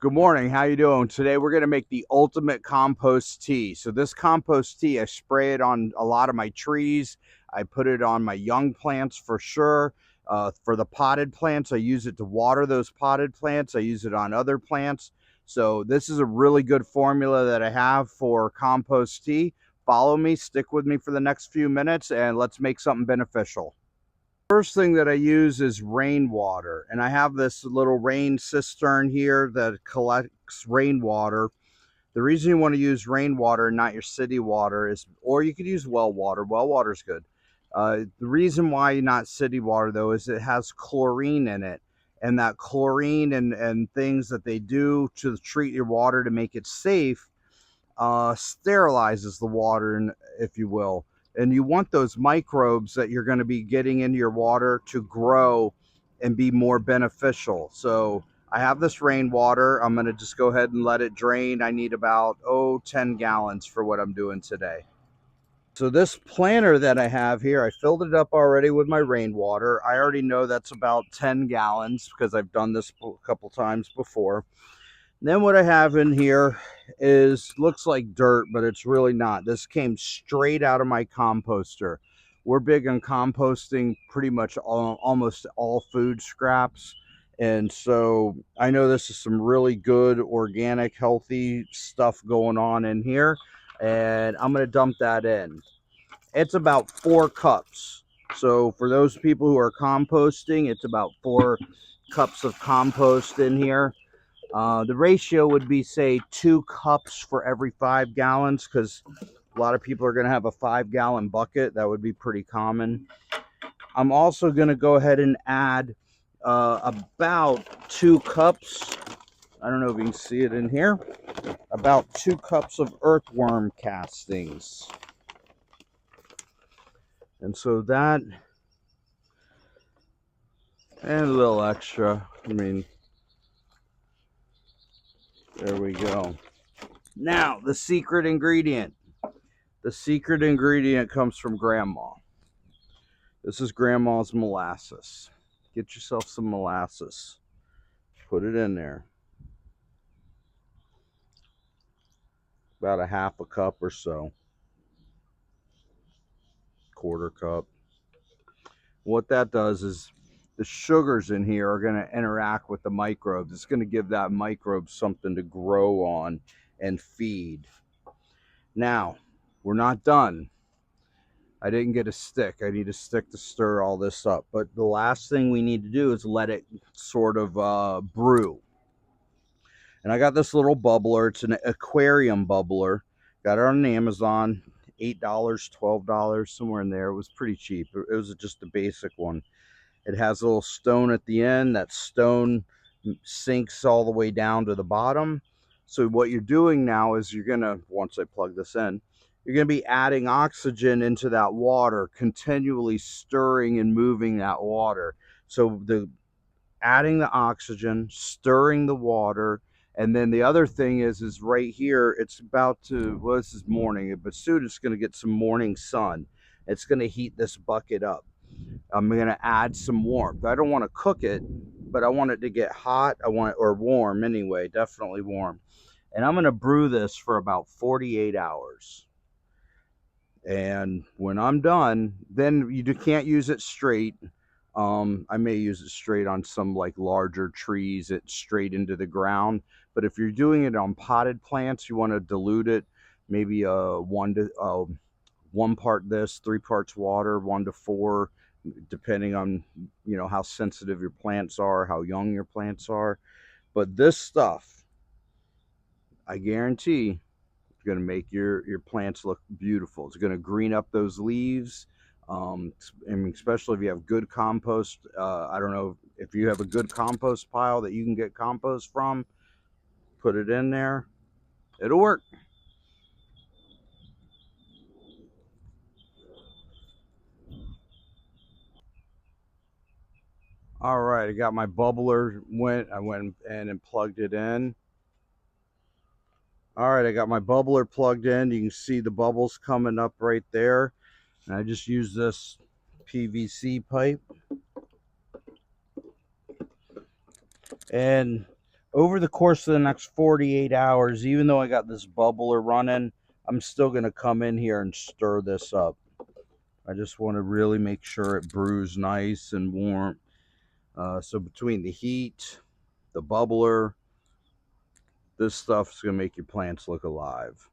Good morning. How you doing? Today we're going to make the ultimate compost tea. So this compost tea, I spray it on a lot of my trees. I put it on my young plants for sure. For the potted plants, I use it to water those potted plants. I use it on other plants. So this is a really good formula that I have for compost tea. Follow me, stick with me for the next few minutes, and let's make something beneficial. First thing that I use is rainwater, and I have this little rain cistern here that collects rainwater. The reason you want to use rainwater, not your city water, is, or you could use well water. Well water is good. The reason why not city water though is it has chlorine in it, and that chlorine and things that they do to treat your water to make it safe sterilizes the water, if you will. And you want those microbes that you're going to be getting into your water to grow and be more beneficial. So I have this rainwater. I'm going to just go ahead and let it drain. I need about 10 gallons for what I'm doing today. So this planter that I have here, I filled it up already with my rainwater. I already know that's about 10 gallons because I've done this a couple times before. Then what I have in here is, looks like dirt, but it's really not. This came straight out of my composter. We're big on composting pretty much almost all food scraps. And so I know this is some really good organic, healthy stuff going on in here. And I'm going to dump that in. It's about 4 cups. So for those people who are composting, it's about 4 cups of compost in here. The ratio would be, say, 2 cups for every 5 gallons, because a lot of people are going to have a 5-gallon bucket. That would be pretty common. I'm also going to go ahead and add about 2 cups. I don't know if you can see it in here. About 2 cups of earthworm castings. And so that, and a little extra. I mean, there we go. Now, the secret ingredient. The secret ingredient comes from Grandma. This is Grandma's molasses. Get yourself some molasses. Put it in there. About a half a cup or so. Quarter cup. What that does is the sugars in here are going to interact with the microbes. It's going to give that microbe something to grow on and feed. Now, we're not done. I didn't get a stick. I need a stick to stir all this up. But the last thing we need to do is let it sort of brew. And I got this little bubbler. It's an aquarium bubbler. Got it on Amazon. $8, $12, somewhere in there. It was pretty cheap. It was just a basic one. It has a little stone at the end. That stone sinks all the way down to the bottom. So what you're doing now is you're going to, once I plug this in, you're going to be adding oxygen into that water, continually stirring and moving that water. So adding the oxygen, stirring the water, and then the other thing is right here, it's about to, well, this is morning, but soon it's going to get some morning sun. It's going to heat this bucket up. I'm going to add some warmth. I don't want to cook it, but I want it to get hot. I want it, or warm anyway, definitely warm. And I'm going to brew this for about 48 hours. And when I'm done, then you can't use it straight. I may use it straight on some like larger trees, it straight into the ground. But if you're doing it on potted plants, you want to dilute it, maybe 1 part this, 3 parts water, 1 to 4, depending on how sensitive your plants are, how young your plants are. But this stuff, I guarantee, it's going to make your plants look beautiful. It's going to green up those leaves. And especially if you have good compost. I don't know if you have a good compost pile that you can get compost from. Put it in there. It'll work. All right, I got my bubbler. I went in and plugged it in. All right, I got my bubbler plugged in. You can see the bubbles coming up right there. And I just use this PVC pipe. And over the course of the next 48 hours, even though I got this bubbler running, I'm still going to come in here and stir this up. I just want to really make sure it brews nice and warm. So between the heat, the bubbler, this stuff's going to make your plants look alive.